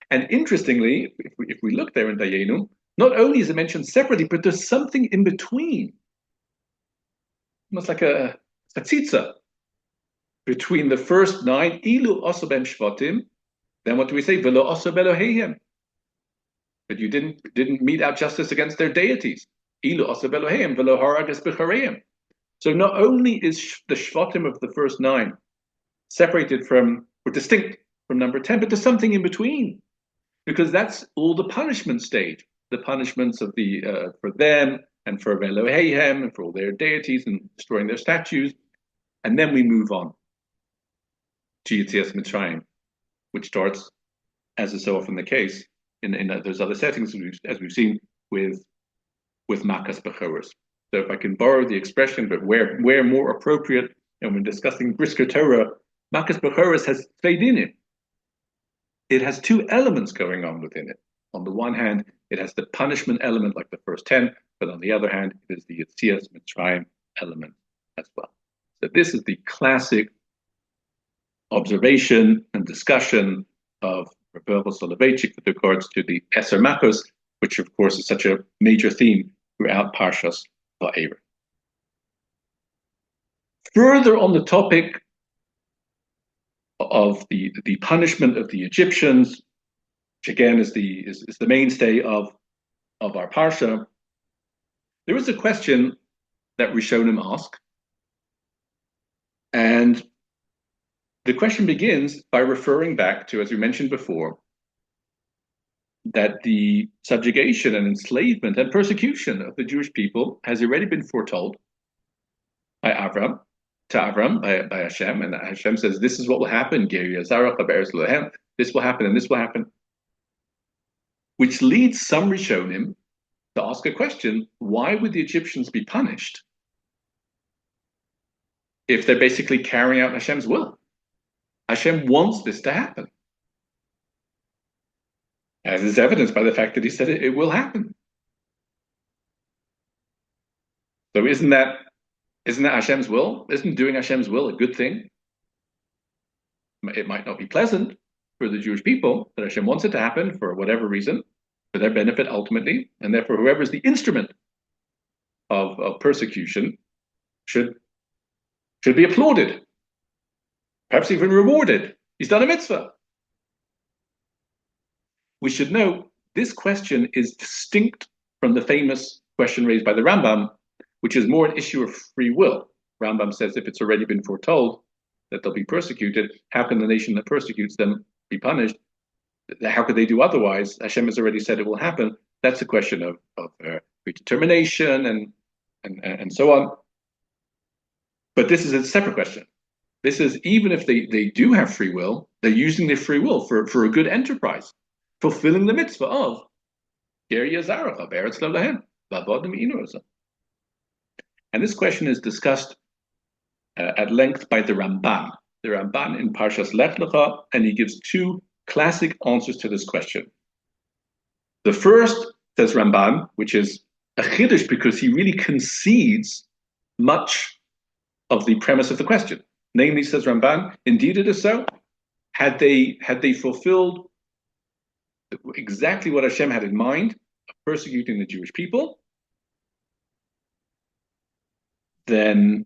And interestingly, if we look there in Dayenu, not only is it mentioned separately, but there's something in between, almost like a tzitza, between the first 9, Ilu osa behem shvatim, then what do we say? Velo osa beloheihem. But you didn't mete out justice against their deities. Ilu osa beloheihem, velo haragas bechareihem. So not only is the shvatim of the first 9 separated from, or distinct from number 10, but there's something in between, because that's all the punishment stage, the punishments of for them and for Eloheihem and for all their deities and destroying their statues, and then we move on to Yetzias Mitzrayim, which starts, as is so often the case, in those other settings, as we've seen with Makas Bechoros. So if I can borrow the expression, but where more appropriate, and when discussing Brisker Torah, Makas Bechoros has Tveidinim. It has two elements going on within it. On the one hand, it has the punishment element like the first 10, but on the other hand, it is the Yetzias Mitzrayim element as well. So this is the classic observation and discussion of Rabbi Soloveitchik with regards to the Eser Makos, which of course is such a major theme throughout Parshas Vaeira. Further on the topic of the punishment of the Egyptians, which again is the mainstay of our parsha, there is a question that Rishonim ask, and the question begins by referring back to, as we mentioned before, that the subjugation and enslavement and persecution of the Jewish people has already been foretold by Avram, by Hashem, and Hashem says, this is what will happen, this will happen and this will happen, which leads some Rishonim to ask a question: why would the Egyptians be punished if they're basically carrying out Hashem's will? Hashem wants this to happen, as is evidenced by the fact that he said it will happen. So isn't that Hashem's will? Isn't doing Hashem's will a good thing? It might not be pleasant for the Jewish people, but Hashem wants it to happen for whatever reason, for their benefit ultimately, and therefore whoever is the instrument of persecution should be applauded, perhaps even rewarded. He's done a mitzvah. We should know this question is distinct from the famous question raised by the Rambam, which is more an issue of free will. Rambam says if it's already been foretold that they'll be persecuted, how can the nation that persecutes them be punished? How could they do otherwise? Hashem has already said it will happen. That's a question of predetermination and so on. But this is a separate question. This is, even if they do have free will, they're using their free will for a good enterprise, fulfilling the mitzvah of Ger Yazaracha Be'eretz Lo Lahem V'Avodim Inurosa. And this question is discussed at length by the Ramban. The Ramban in Parshas Lech Lecha, and he gives two classic answers to this question. The first, says Ramban, which is a chiddush because he really concedes much of the premise of the question. Namely, says Ramban, indeed it is so. Had they fulfilled exactly what Hashem had in mind of persecuting the Jewish people, then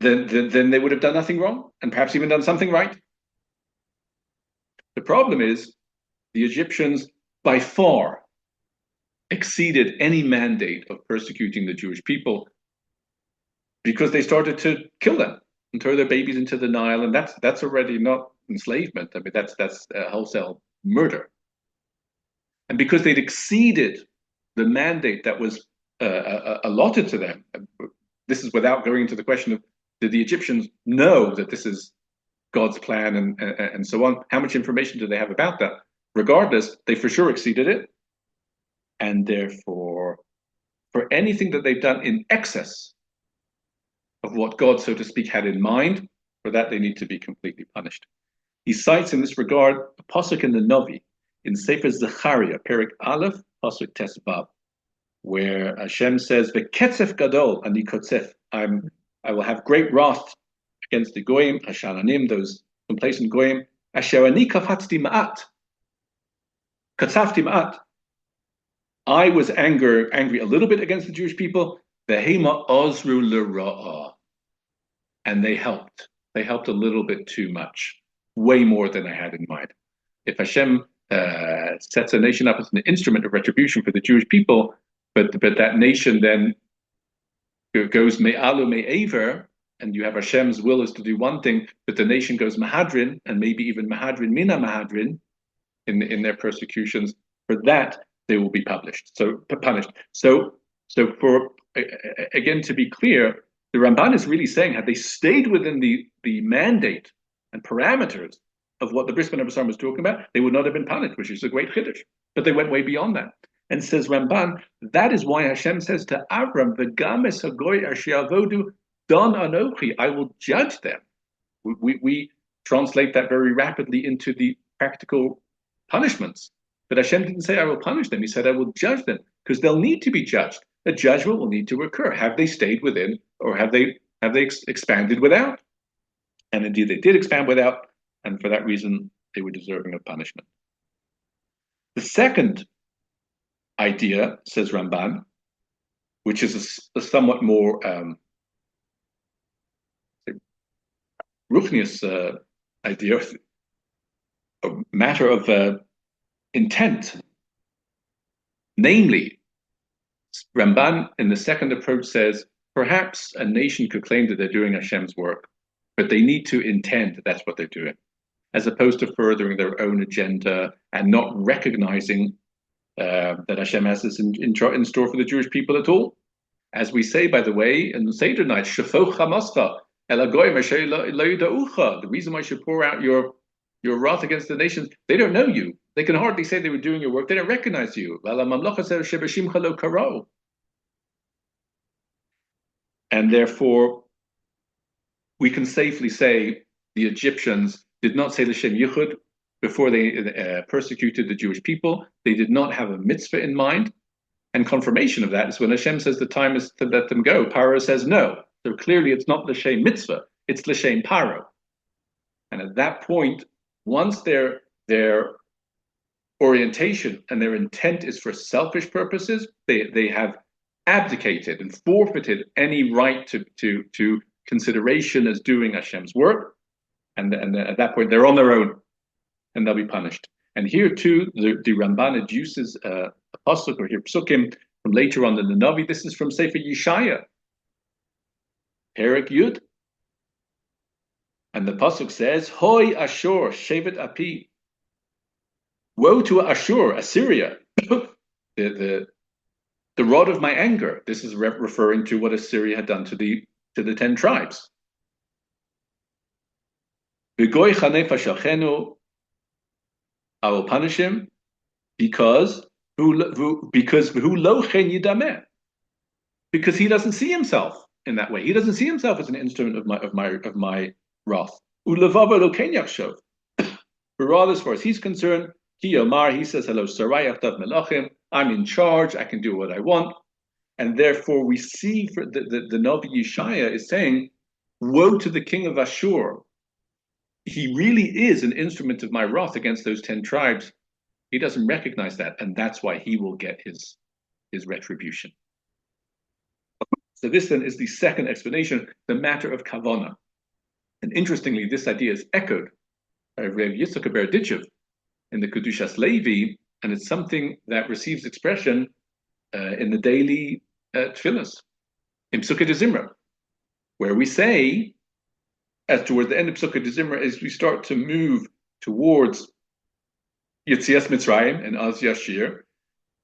they would have done nothing wrong, and perhaps even done something right. The problem is the Egyptians by far exceeded any mandate of persecuting the Jewish people because they started to kill them and throw their babies into the Nile, and that's already not enslavement. I mean, that's wholesale murder. And because they'd exceeded the mandate that was allotted to them, this is without going into the question of, did the Egyptians know that this is God's plan and so on? How much information do they have about that? Regardless, they for sure exceeded it. And therefore, for anything that they've done in excess of what God, so to speak, had in mind, for that they need to be completely punished. He cites in this regard a pasuk in the Novi, in Sefer Zechariah, Perek Aleph, pasuk Tes Vav, where Hashem says, "V'ketzef gadol ani kotzef." I will have great wrath against the goyim, hashalanim, those complacent goyim. Asher ani kafatzti ma'at, katzafti ma'at. I was angry a little bit against the Jewish people. V'hema ozru l'ra'ah, and they helped. They helped a little bit too much, way more than I had in mind. If Hashem sets a nation up as an instrument of retribution for the Jewish people, but that nation then goes me'alu me'aver, and you have Hashem's will is to do one thing, but the nation goes mahadrin, and maybe even mahadrin mina mahadrin in their persecutions, for that they will be punished. So for again, to be clear, the Ramban is really saying, had they stayed within the mandate and parameters of what the Bris Ben Abbasan was talking about, they would not have been punished, which is a great chiddush. But they went way beyond that. And says Ramban, that is why Hashem says to Avram, "V'gam es hagoy asher yavodu don anochi," I will judge them. We translate that very rapidly into the practical punishments. But Hashem didn't say, "I will punish them." He said, "I will judge them," because they'll need to be judged. A judgment will need to occur. Have they stayed within, or have they expanded without? And indeed, they did expand without, and for that reason, they were deserving of punishment. The second idea, says Ramban, which is a somewhat more ruchnius idea, a matter of intent. Namely, Ramban in the second approach says, perhaps a nation could claim that they're doing Hashem's work, but they need to intend that that's what they're doing, as opposed to furthering their own agenda and not recognizing that Hashem has this in store for the Jewish people at all. As we say, by the way, in the Seder night, Shafoch Hamascha, the reason why you should pour out your wrath against the nations, they don't know you. They can hardly say they were doing your work. They don't recognize you. And therefore, we can safely say the Egyptians did not say L'Shem Yichud before they persecuted the Jewish people. They did not have a mitzvah in mind. And confirmation of that is when Hashem says the time is to let them go. Paro says no. So clearly it's not L'Shem mitzvah, it's L'Shem Paro. And at that point, once their orientation and their intent is for selfish purposes, they have abdicated and forfeited any right to consideration as doing Hashem's work. And at that point, they're on their own and they'll be punished. And here too, the Ramban adduces a pasuk, or here psukim from later on in the Navi. This is from Sefer Yeshaya, Perek Yud. And the pasuk says, Hoi Ashur, Shevet Api. Woe to Ashur, Assyria, the rod of my anger. This is referring to what Assyria had done to the 10 tribes. V'goy chanei fashachenu, I will punish him because who lo chen yidameh, because he doesn't see himself in that way. He doesn't see himself as an instrument of my wrath. U'levava lo ken yachshov. But rather, as far as he's concerned, Ki Omer, he says, "Hello, Sarai Achtav Melachim. I'm in charge. I can do what I want." And therefore, we see for the Navi Yeshaya is saying, "Woe to the king of Ashur. He really is an instrument of my wrath against those 10 tribes. He doesn't recognize that, and that's why he will get his retribution." So this then is the second explanation, the matter of kavana. And interestingly, this idea is echoed by Rabbi Bernstein in the Kedushas Levi, and it's something that receives expression in the daily tefillahs, in Psukkah de Zimra, where we say, as towards the end of Psukkah de Zimra, as we start to move towards Yetzias Mitzrayim and Az Yashir,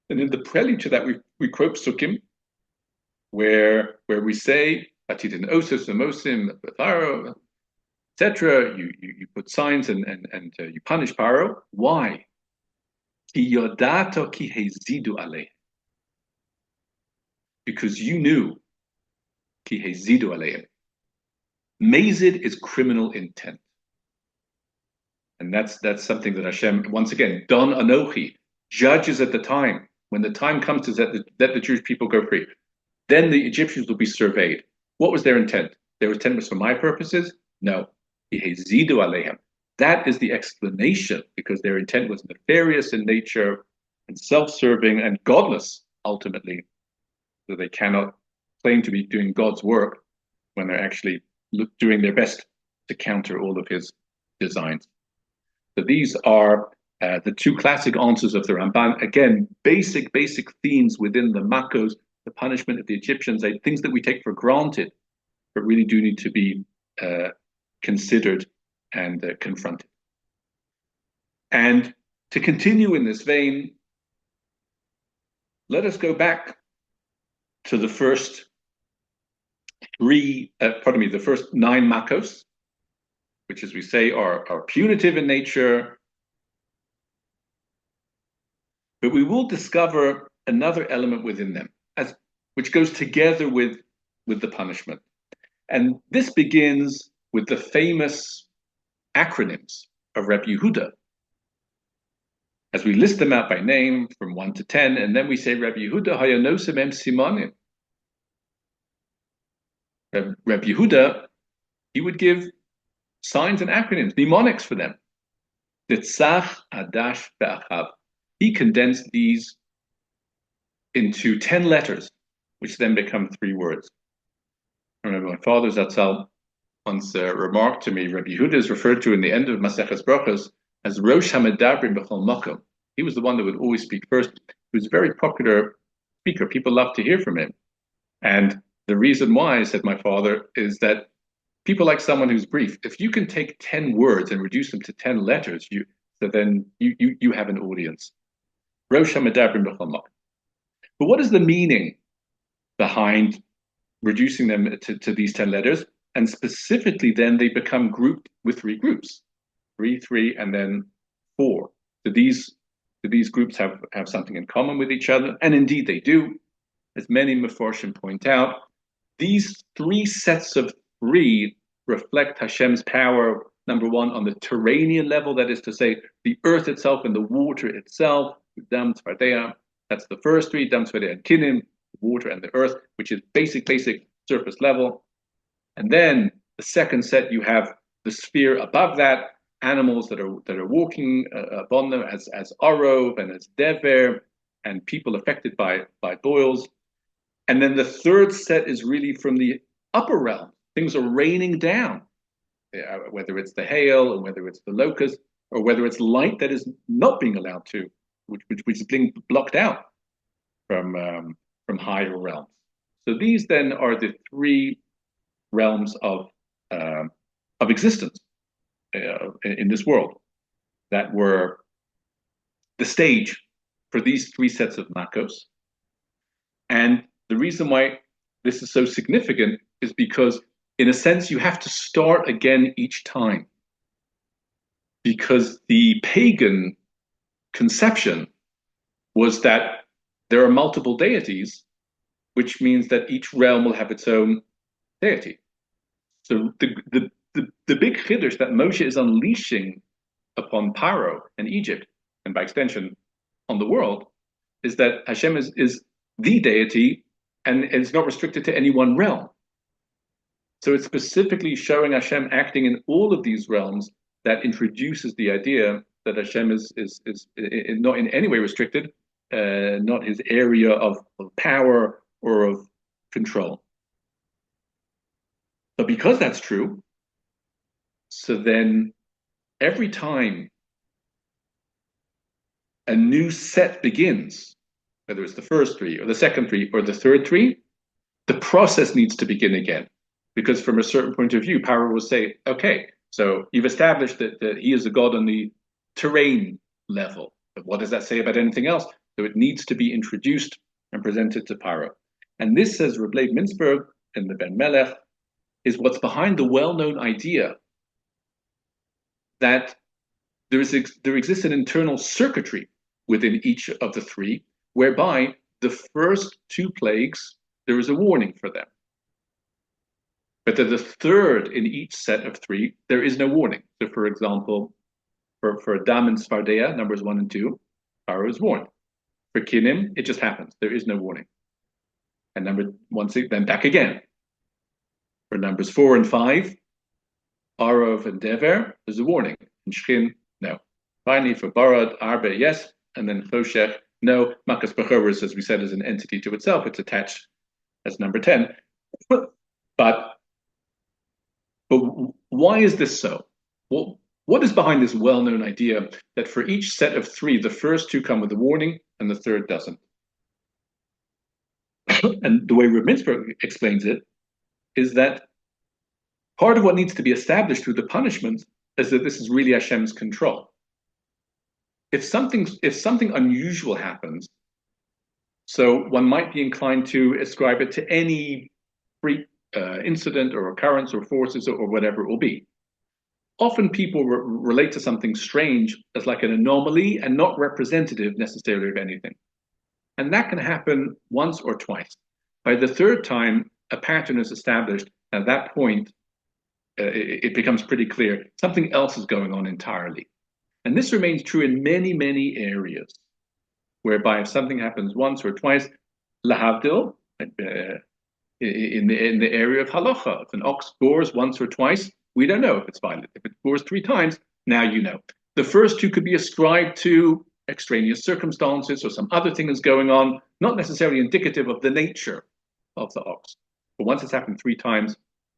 and in the prelude to that, we quote Psukim, where we say, Atitin Osos, Mosim, Vaeira, etc. You put signs and you punish Paro. Why? Ki yodato ki hezidu aleh. Because you knew ki hezidu aleh. Mazid is criminal intent. And that's something that Hashem, once again, Don Anochi, judges at the time. When the time comes to let the Jewish people go free, then the Egyptians will be surveyed. What was their intent? Their intent was for my purposes? No. That is the explanation, because their intent was nefarious in nature and self-serving and godless, ultimately. So they cannot claim to be doing God's work when they're actually doing their best to counter all of his designs. So these are the two classic answers of the Ramban. Again, basic themes within the Makos, the punishment of the Egyptians, things that we take for granted, but really do need to be considered and confronted. And to continue in this vein, let us go back to the first the first 9 Makos, which, as we say, are punitive in nature. But we will discover another element within them, which goes together with the punishment. And this begins with the famous acronyms of Rabbi Yehuda. As we list them out by name from 1 to 10, and then we say Rabbi Yehuda hayanosim em simonim. Rabbi Yehuda, he would give signs and acronyms, mnemonics for them. Ditzach adash be'achav. He condensed these into 10 letters, which then become 3 words. I remember my father Zatzal once remarked to me, Rabbi Yehuda is referred to in the end of Maseches Brachos as Rosh HaMedabrim B'chol Makom. He was the one that would always speak first. He was a very popular speaker. People loved to hear from him. And the reason why, said my father, is that people like someone who's brief. If you can take 10 words and reduce them to 10 letters, then you have an audience. Rosh HaMedabrim B'chol Makom. But what is the meaning behind reducing them to these 10 letters? And specifically, then they become grouped with 3 groups, 3, 3, and then 4. So these groups have something in common with each other, and indeed they do. As many Meforshim point out, these 3 sets of 3 reflect Hashem's power, number 1, on the Turanian level, that is to say, the earth itself and the water itself, Dam Tzvardeya. That's the first 3, Dam Tzvardeya and Kinim, the water and the earth, which is basic surface level. And then the second set, you have the sphere above that, animals that are walking upon them as Arov and as Dever, and people affected by boils. And then the third set is really from the upper realm. Things are raining down, whether it's the hail or whether it's the locust or whether it's light that is not being allowed to, which is being blocked out from higher realms. So these then are the 3 realms of existence in this world that were the stage for these 3 sets of makos. And the reason why this is so significant is because, in a sense, you have to start again each time, because the pagan conception was that there are multiple deities, which means that each realm will have its own deity. So the big chiddush that Moshe is unleashing upon Paro and Egypt, and by extension on the world, is that Hashem is the deity and it's not restricted to any one realm. So it's specifically showing Hashem acting in all of these realms that introduces the idea that Hashem is not in any way restricted, not his area of power or of control. But because that's true, so then every time a new set begins, whether it's the first 3 or the second 3 or the third 3, the process needs to begin again. Because from a certain point of view, Paro will say, okay, so you've established that he is a god on the terrain level. But what does that say about anything else? So it needs to be introduced and presented to Paro. And this, says Rabbi Mintzberg in the Ben Melech, is what's behind the well-known idea that there exists an internal circuitry within each of the 3, whereby the first 2 plagues, there is a warning for them. But the third in each set of 3, there is no warning. So, for example, for Adam and Sfardeya, numbers 1 and 2, Pharaoh is warned. For Kinim, it just happens. There is no warning. And number 1, 6, then back again. For numbers 4 and 5, Arov and Dever, there's a warning. And Shchin, no. Finally, for Barad, Arbe, yes. And then Choshech, no. Makas Bechoros, as we said, is an entity to itself. It's attached as number 10. But why is this so? Well, what is behind this well-known idea that for each set of 3, the first 2 come with a warning and the third doesn't? And the way Rabbi Mintzberg explains it is that part of what needs to be established through the punishment is that this is really Hashem's control. If something unusual happens, so one might be inclined to ascribe it to any freak incident or occurrence or forces or whatever it will be. Often people relate to something strange as like an anomaly and not representative necessarily of anything. And that can happen once or twice. By the third time, a pattern is established. At that point, it becomes pretty clear something else is going on entirely. And this remains true in many, many areas, whereby if something happens once or twice, lahavdil, in the area of halacha, if an ox gores once or twice, we don't know if it's violent. If it gores 3 times, now you know. The first 2 could be ascribed to extraneous circumstances or some other thing is going on, not necessarily indicative of the nature of the ox. But once it's happened 3 times,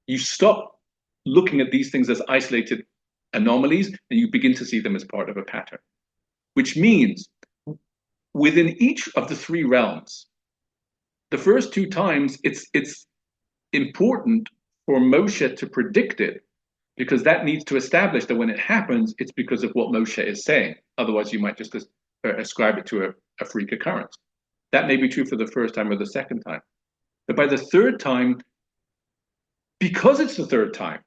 you stop looking at these things as isolated anomalies and you begin to see them as part of a pattern, which means within each of the 3 realms, the first 2 times it's important for Moshe to predict it, because that needs to establish that when it happens, it's because of what Moshe is saying. Otherwise, you might just ascribe it to a freak occurrence. That may be true for the first time or the second time. But by the third time, because it's the third time,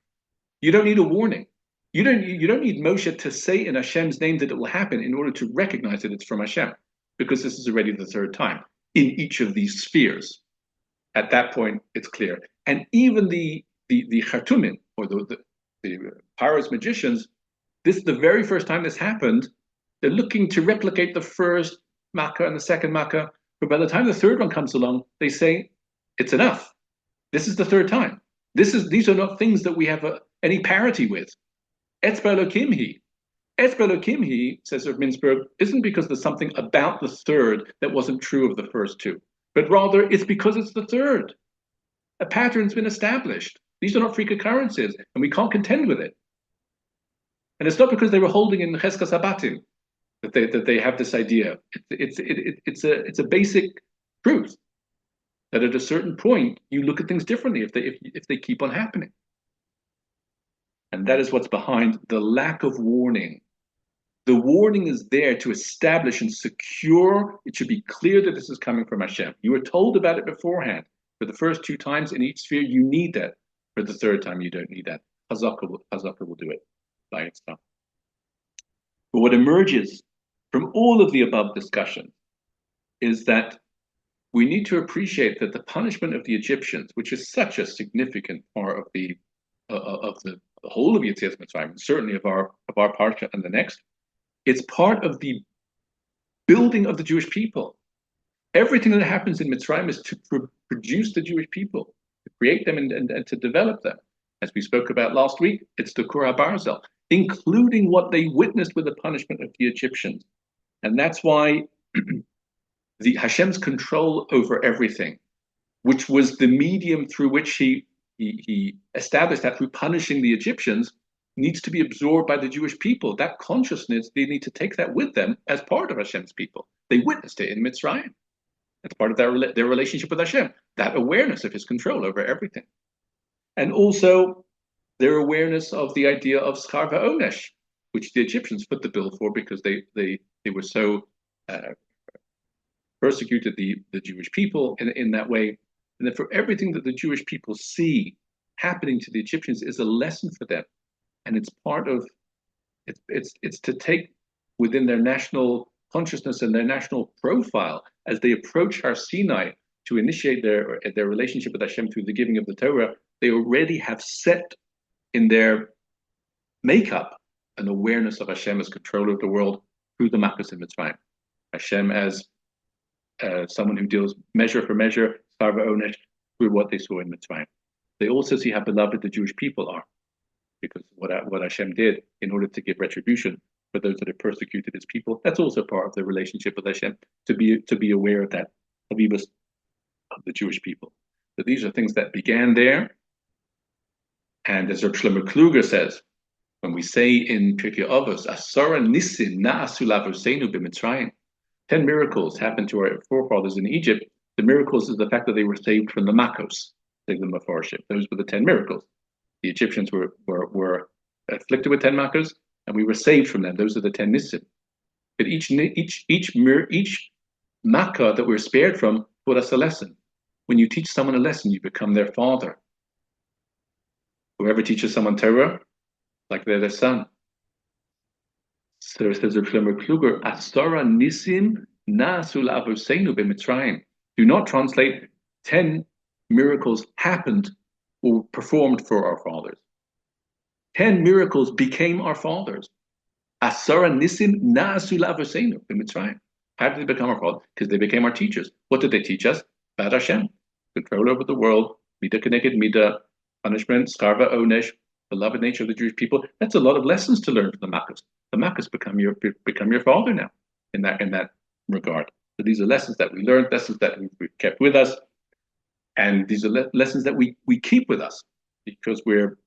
you don't need a warning. You don't need Moshe to say in Hashem's name that it will happen in order to recognize that it's from Hashem, because this is already the third time in each of these spheres. At that point, it's clear. And even the Chartumim, or the Paro's magicians, this is the very first time this happened. They're looking to replicate the first Makkah and the second Makkah, but by the time the third one comes along, they say, it's enough. This is the third time. These are not things that we have any parity with. Etzba Elokimhi. Etzba Elokimhi, says Rav Mintzberg, isn't because there's something about the third that wasn't true of the first 2, but rather it's because it's the third. A pattern's been established. These are not freak occurrences, and we can't contend with it. And it's not because they were holding in Cheskas Habatim that they have this idea. It's a basic truth that at a certain point you look at things differently if they keep on happening. And that is what's behind the lack of warning. The warning is there to establish and secure. It should be clear that this is coming from Hashem. You were told about it beforehand. For the first 2 times in each sphere, you need that. For the third time, you don't need that. Hazaka will do it by itself. But what emerges from all of the above discussion is that we need to appreciate that the punishment of the Egyptians, which is such a significant part of the whole of Yetzias Mitzrayim, certainly of our parsha and the next, it's part of the building of the Jewish people. Everything that happens in Mitzrayim is to produce the Jewish people, to create them and to develop them. As we spoke about last week, it's the Kurah Barzel, including what they witnessed with the punishment of the Egyptians. And that's why the Hashem's control over everything, which was the medium through which he established that through punishing the Egyptians, needs to be absorbed by the Jewish people. That consciousness, they need to take that with them as part of Hashem's people. They witnessed it in Mitzrayim. It's part of their relationship with Hashem, that awareness of his control over everything. And also their awareness of the idea of schar va'onesh, which the Egyptians put the bill for because they were so persecuted the Jewish people in that way. And that for everything that the Jewish people see happening to the Egyptians is a lesson for them. And it's part of, it's to take within their national consciousness and their national profile as they approach Har Sinai to initiate their relationship with Hashem through the giving of the Torah. They already have set in their makeup an awareness of Hashem as control of the world through the Makkos in Mitzrayim. Hashem as someone who deals measure for measure, Sarva Onesh, through what they saw in Mitzrayim. They also see how beloved the Jewish people are, because what Hashem did in order to give retribution for those that have persecuted his people. That's also part of the relationship with Hashem, to be aware of that, of the Jewish people. So these are things that began there. And as Reb Shlomo Kluger says, when we say in Pirkei Avos, Asara Nisim Na'asu Lavosenu b'Mitzrayim, 10 miracles happened to our forefathers in Egypt. The miracles is the fact that they were saved from the Makos, the Mefarshim. Those were the 10 miracles. The Egyptians were afflicted with 10 Makos, and we were saved from them. Those are the 10 Nisim. But each Makkah that we're spared from taught us a lesson. When you teach someone a lesson, you become their father. Whoever teaches someone Torah, like they're their son. So it says Reb Shlomo Kluger, Asara Nisim Na'asu la'avoseinu b'Mitzrayim. Do not translate 10 miracles happened or performed for our fathers. 10 miracles became our fathers. Asara nisim na'asu la'avoseinu b'Mitzrayim. How did they become our fathers? Because they became our teachers. What did they teach us? Bad Hashem, control over the world, midah keneged midah, punishment, skarva onesh, the love and nature of the Jewish people. That's a lot of lessons to learn from the Maccas. The Maccas become your father now in that regard. So these are lessons that we learned, lessons that we've kept with us, and these are lessons that we keep with us because we're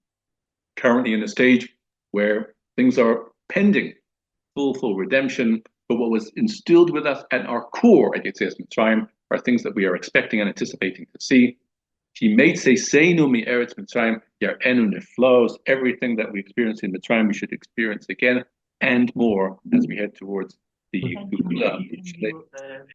currently in a stage where things are pending full redemption. But what was instilled with us at our core at Yetzias Mitzrayim are things that we are expecting and anticipating to see. Everything that we experience in Mitzrayim, we should experience again and more as we head towards the Geulah.